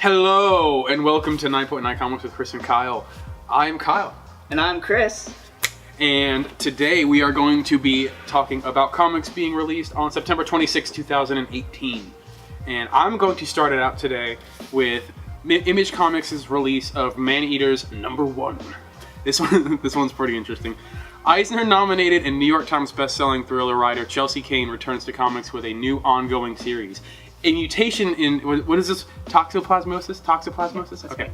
Hello, and welcome to 9.9 Comics with Chris and Kyle. I'm Kyle. And I'm Chris. And today we are going to be talking about comics being released on September 26, 2018. And I'm going to start it out today with Image Comics' release of Man-Eaters #1. This one's pretty interesting. Eisner-nominated and New York Times best-selling thriller writer Chelsea Cain returns to comics with a new ongoing series. A mutation in, what is this, toxoplasmosis? Toxoplasmosis? Okay.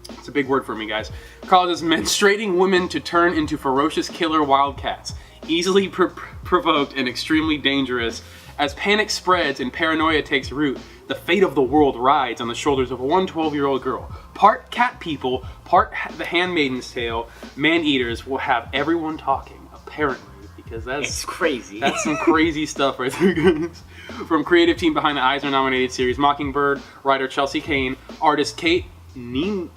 It's a big word for me, guys. Causes menstruating women to turn into ferocious killer wildcats, easily provoked and extremely dangerous. As panic spreads and paranoia takes root, the fate of the world rides on the shoulders of one 12-year-old girl. Part cat people, part The Handmaid's Tale, Man-Eaters will have everyone talking, apparently, because It's crazy. That's some crazy stuff right there, guys. From creative team behind the Eisner-nominated series Mockingbird, writer Chelsea Cain, artist Kate Niemczyk,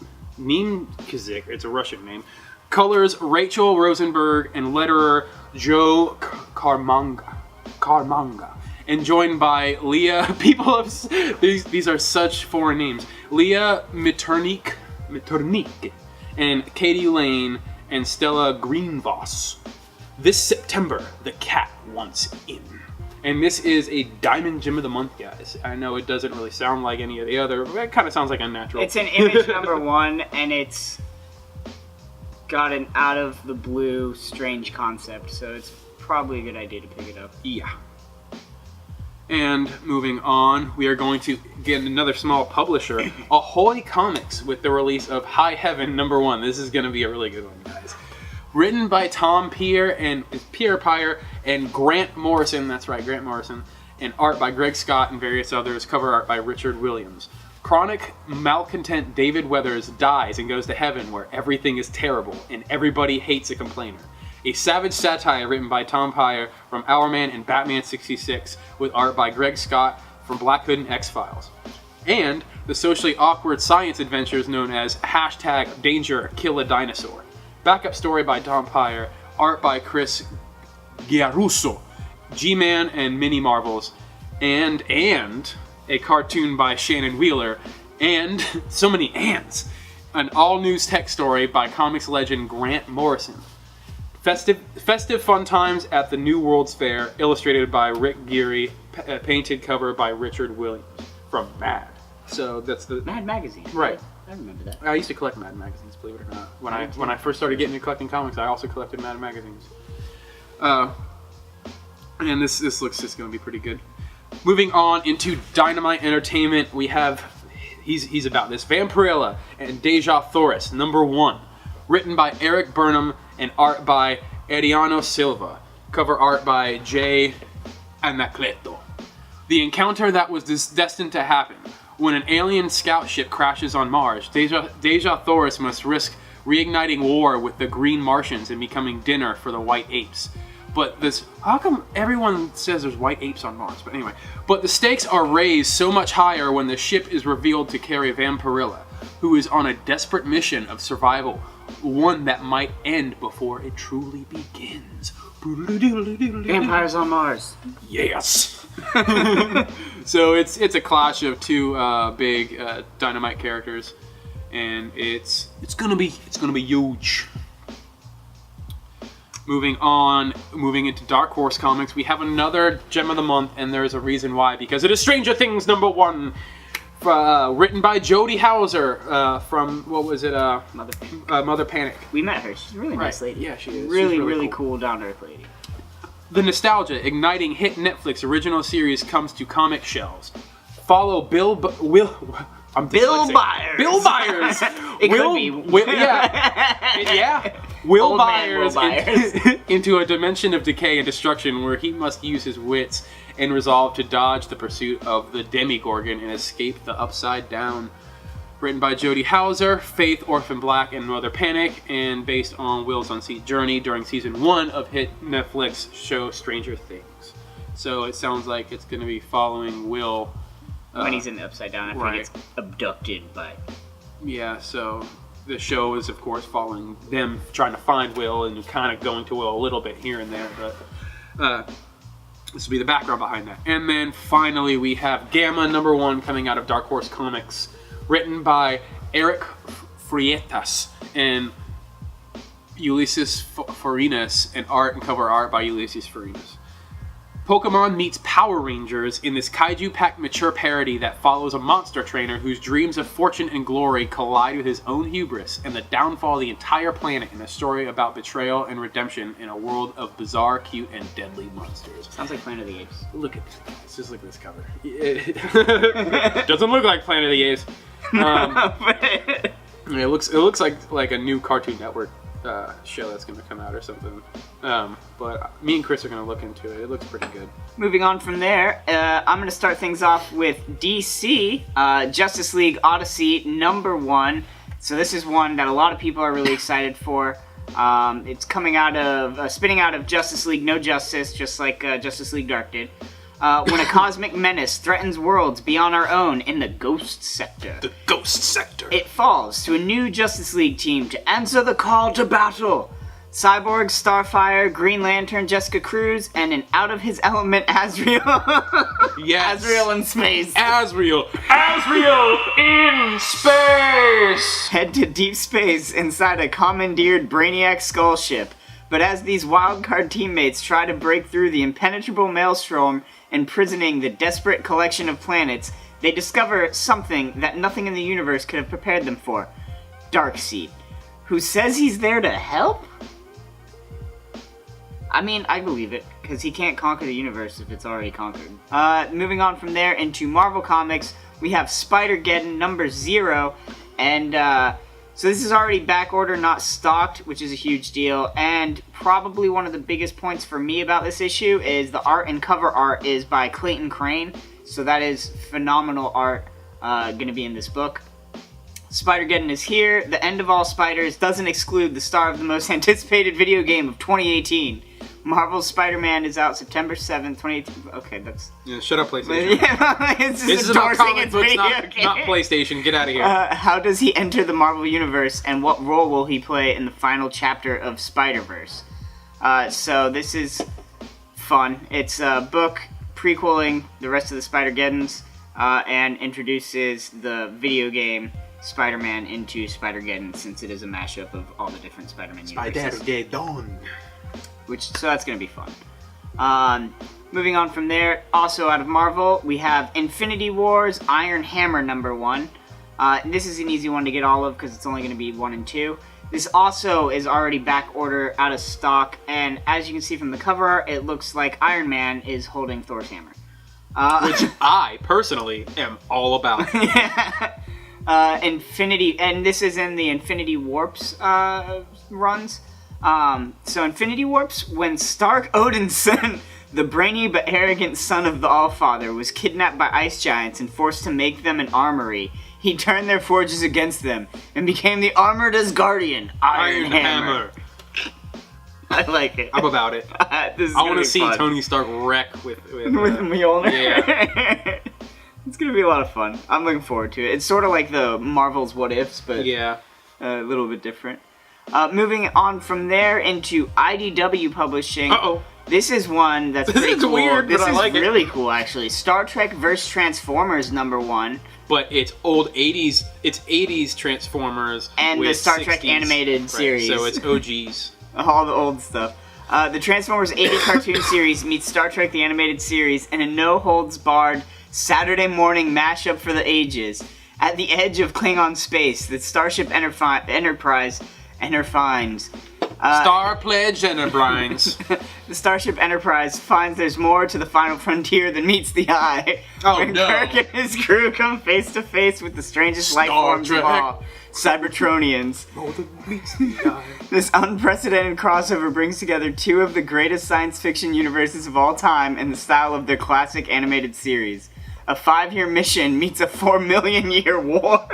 it's a Russian name, colors Rachel Rosenberg, and letterer Joe Carmanga. And joined by Leah, these are such foreign names, Leah Mitternick, and Katie Lane, and Stella Greenvoss. This September, the cat wants in. And this is a Diamond Gem of the Month, guys. I know it doesn't really sound like any of the other, but it kind of sounds like Unnatural. It's an Image #1, and it's got an out-of-the-blue, strange concept, so it's probably a good idea to pick it up. Yeah. And moving on, we are going to get another small publisher, Ahoy Comics, with the release of High Heaven #1. This is going to be a really good one, guys. Written by Tom Peyer and Grant Morrison, that's right, Grant Morrison, and art by Greg Scott and various others, cover art by Richard Williams. Chronic malcontent David Weathers dies and goes to heaven where everything is terrible and everybody hates a complainer. A savage satire written by Tom Peyer from Hourman and Batman 66 with art by Greg Scott from Black Hood and X-Files. And the socially awkward science adventures known as #Danger Kill a Dinosaur. Backup story by Tom Peyer, art by Chris Giarrusso, G-Man and Mini Marvels, and a cartoon by Shannon Wheeler, and so many ands. An all-news tech story by comics legend Grant Morrison. Festive fun times at the New World's Fair, illustrated by Rick Geary, painted cover by Richard Williams from Mad. So that's the Mad Magazine. Right. I remember that. I used to collect Mad magazines, believe it or not. When I first started getting into collecting comics, I also collected Mad magazines. And this looks just going to be pretty good. Moving on into Dynamite Entertainment, we have he's about this Vampirella and Deja Thoris #1, written by Eric Burnham and art by Adriano Silva. Cover art by Jay Anacleto. The encounter that was destined to happen. When an alien scout ship crashes on Mars, Deja Thoris must risk reigniting war with the Green Martians and becoming dinner for the White Apes. But how come everyone says there's white apes on Mars? But anyway, the stakes are raised so much higher when the ship is revealed to carry Vampirella, who is on a desperate mission of survival, one that might end before it truly begins. Vampires on Mars. Yes. So it's a clash of two big Dynamite characters, and it's gonna be huge. Moving into Dark Horse Comics, we have another Gem of the Month, and there's a reason why, because it is Stranger Things #1, written by Jody Hauser from, what was it, Mother Panic. We met her. She's a really nice lady. Yeah, she is. Really, She's really cool, down-to-earth lady. The nostalgia igniting hit Netflix original series comes to comic shelves. Follow Bill Byers. Bill Byers. It could be. Will Old man Byers, Will Byers. into a dimension of decay and destruction where he must use his wits and resolve to dodge the pursuit of the Demigorgon and escape the Upside Down. Written by Jody Hauser, Faith Orphan Black, and Mother Panic, and based on Will's unseen journey during season 1 of hit Netflix show Stranger Things. So it sounds like it's going to be following Will when he's in the Upside Down, I think it's abducted by. Yeah, so the show is, of course, following them trying to find Will and kind of going to Will a little bit here and there, but this will be the background behind that. And then finally we have Gamma #1 coming out of Dark Horse Comics, written by Eric Freitas and Ulysses Farinas, and art and cover art by Ulysses Farinas. Pokemon meets Power Rangers in this kaiju-packed mature parody that follows a monster trainer whose dreams of fortune and glory collide with his own hubris and the downfall of the entire planet in a story about betrayal and redemption in a world of bizarre, cute, and deadly monsters. Sounds like Planet of the Apes. Look at this, guys. Just look at this cover. It doesn't look like Planet of the Apes. It looks like a new Cartoon Network show that's going to come out or something. But me and Chris are going to look into it. It looks pretty good. Moving on from there, I'm going to start things off with DC, Justice League Odyssey #1. So this is one that a lot of people are really excited for. It's coming out of, spinning out of Justice League No Justice, just like Justice League Dark did. When a cosmic menace threatens worlds beyond our own in the Ghost Sector. The Ghost Sector. It falls to a new Justice League team to answer the call to battle. Cyborg, Starfire, Green Lantern, Jessica Cruz, and an out-of-his-element Azrael. Yes. Azrael in space. Azrael in space! Head to deep space inside a commandeered Brainiac skull ship. But as these wildcard teammates try to break through the impenetrable maelstrom imprisoning the desperate collection of planets, they discover something that nothing in the universe could have prepared them for. Darkseid, who says he's there to help? I mean, I believe it, because he can't conquer the universe if it's already conquered. Moving on from there into Marvel Comics, we have Spider-Geddon #0, and so this is already back order, not stocked, which is a huge deal, and probably one of the biggest points for me about this issue is the art and cover art is by Clayton Crane, so that is phenomenal art going to be in this book. Spider-Geddon is here. The end of all spiders doesn't exclude the star of the most anticipated video game of 2018. Marvel's Spider-Man is out September 7th, 2018. Okay, that's... Yeah, shut up, PlayStation. It's just This is about endorsing comic its books, video not game. PlayStation. Get out of here. How does he enter the Marvel Universe, and what role will he play in the final chapter of Spider-Verse? So this is fun. It's a book prequeling the rest of the Spider-Geddons, and introduces the video game Spider-Man into Spider-Geddon, since it is a mashup of all the different Spider-Man universes. Spider-Geddon. So that's going to be fun. Moving on from there, also out of Marvel, we have Infinity Wars Iron Hammer #1. This is an easy one to get all of because it's only going to be 1 and 2. This also is already back order, out of stock, and as you can see from the cover art, it looks like Iron Man is holding Thor's hammer. Which I, personally, am all about. Infinity, and this is in the Infinity Warps runs. So Infinity Warps, when Stark Odinson, the brainy but arrogant son of the Allfather, was kidnapped by ice giants and forced to make them an armory, he turned their forges against them and became the armored Asgardian Iron Hammer. I like it. I'm about it. This is I want to see fun. Tony Stark wreck with Mjolnir. Yeah. It's gonna be a lot of fun. I'm looking forward to it. It's sort of like the Marvel's What Ifs, but Yeah. a little bit different. Moving on from there into IDW Publishing. Uh-oh. This is one that's pretty It's cool. weird, This but I is like it. really cool, actually. Star Trek vs. Transformers #1. But it's old 80s, it's 80s Transformers And with the Star Trek 60s. animated series. So it's OGs. All the old stuff. The Transformers 80 cartoon series meets Star Trek the Animated Series in a no-holds-barred Saturday morning mashup for the ages. At the edge of Klingon space, the Starship Enterprise finds. Star Pledge Enterprise. The Starship Enterprise finds there's more to the final frontier than meets the eye. Oh, when no. Kirk and his crew come face to face with the strangest life Star forms Trek. of all, Cybertronians. More than meets the eye. This unprecedented crossover brings together two of the greatest science fiction universes of all time in the style of their classic animated series. A 5-year mission meets a 4-million-year war.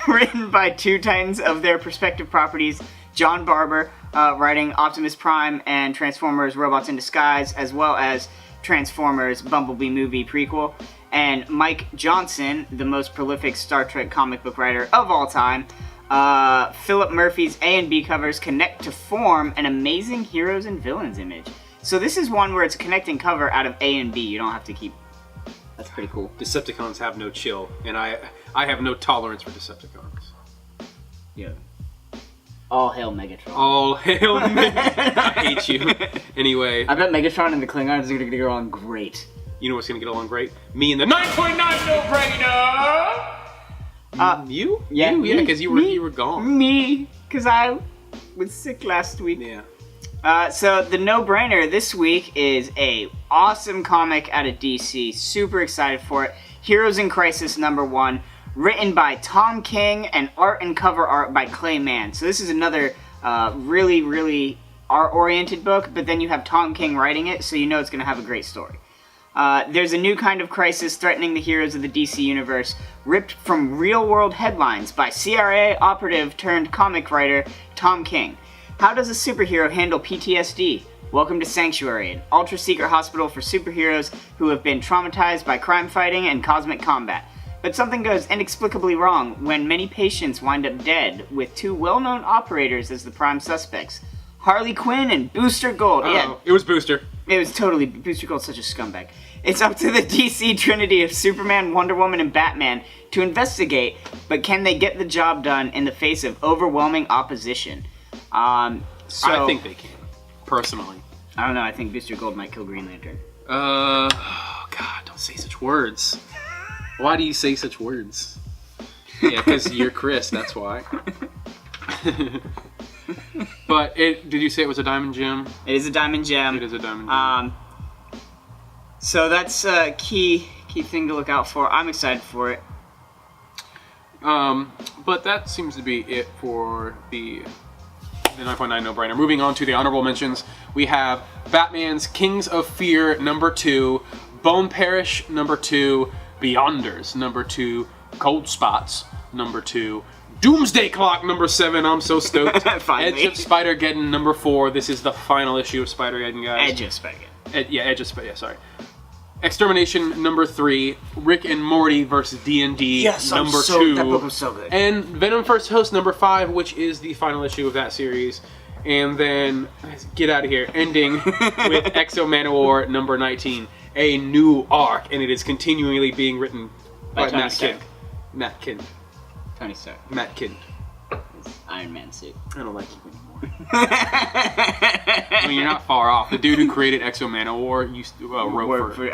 Written by two titans of their respective properties, John Barber, writing Optimus Prime and Transformers Robots in Disguise, as well as Transformers Bumblebee movie prequel, and Mike Johnson, the most prolific Star Trek comic book writer of all time. Philip Murphy's A and B covers connect to form an amazing heroes and villains image. So this is one where it's a connecting cover out of A and B. You don't have to keep... That's pretty cool. Decepticons have no chill, and I I have no tolerance for Decepticons. Yeah. All hail Megatron. All hail Megatron. I hate you. Anyway, I bet Megatron and the Klingons are gonna get along great. you know what's gonna get along great? Me and the 9.9 no-brainer! You? Yeah, You? Yeah, me, because you me. were gone. Me, because I was sick last week. Yeah. So the no-brainer this week is a awesome comic out of DC. Super excited for it. Heroes in Crisis #1, written by Tom King and art and cover art by Clay Mann. So this is another really, really art-oriented book, but then you have Tom King writing it, so you know it's going to have a great story. There's a new kind of crisis threatening the heroes of the DC universe, ripped from real-world headlines by CRA operative turned comic writer Tom King. How does a superhero handle PTSD? Welcome to Sanctuary, an ultra-secret hospital for superheroes who have been traumatized by crime fighting and cosmic combat. But something goes inexplicably wrong when many patients wind up dead, with two well-known operators as the prime suspects. Harley Quinn and Booster Gold. Yeah, It was Booster. it was totally... Booster Gold's such a scumbag. It's up to the DC trinity of Superman, Wonder Woman, and Batman to investigate, but can they get the job done in the face of overwhelming opposition? I think they can. Personally. I don't know, I think Booster Gold might kill Green Lantern. Oh God, don't say such words. Why do you say such words? Yeah, because you're Chris, that's why. But did you say it was a diamond gem? It is a diamond gem. It is a diamond gem. So that's a key thing to look out for. I'm excited for it. But that seems to be it for the 9.9 no-brainer. Moving on to the honorable mentions, we have Batman's Kings of Fear #2, Bone Parish #2, Beyonders #2, Cold Spots #2, Doomsday Clock #7. I'm so stoked. Finally. Edge of Spider-Geddon #4. This is the final issue of Spider-Geddon, guys. Edge of Spider-Geddon. Edge of Spider. Yeah, sorry. Extermination #3, Rick and Morty vs. D&D #2, that book was so good. and Venom First Host #5, which is the final issue of that series. And then, get out of here, ending with Exo Manowar #19, a new arc, and it is continually being written by Tony Matt Stark. Kindt. Matt Kindt. Tony Stark. Matt Kindt. His Iron Man suit. I don't like you anymore. I mean, you're not far off. The dude who created Exo Manowar used to wrote for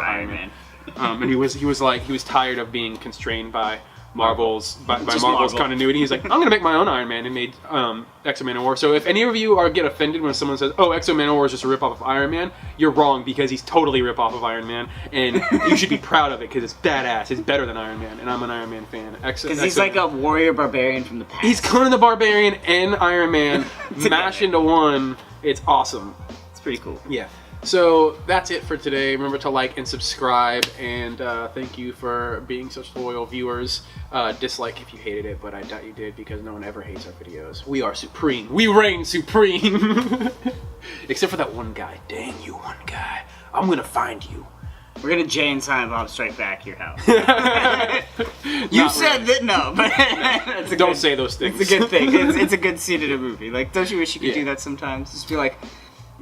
Iron Man. And he was tired of being constrained by Marvel's Marvel. continuity. He's like, I'm gonna make my own Iron Man, and made Exo Manowar. So if any of you get offended when someone says, "Oh, Exo Manowar is just a ripoff of Iron Man," you're wrong, because he's totally a ripoff of Iron Man, and you should be proud of it because it's badass. It's better than Iron Man, and I'm an Iron Man fan. Because he's like a warrior barbarian from the past. He's Conan the Barbarian and Iron Man mashed into one. It's awesome. It's pretty cool. Yeah. So that's it for today. Remember to like and subscribe, and thank you for being such loyal viewers. Dislike if you hated it, but I doubt you did, because no one ever hates our videos. We are supreme. We reign supreme. Except for that one guy. Dang you, one guy. I'm gonna find you. We're gonna Jay and Silent Bob Strike Back your house. You Not said really. that no, but that's a Don't good, say those things. It's a good thing. It's a good scene in a movie. Like, don't you wish you could do that sometimes? Just be like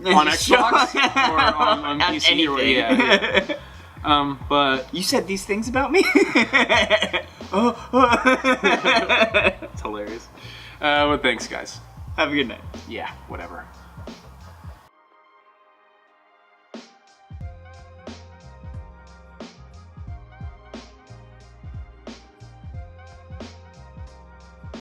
On Xbox or on PC or anything. yeah. But You said these things about me? it's hilarious. Well, thanks, guys. Have a good night. Yeah, whatever.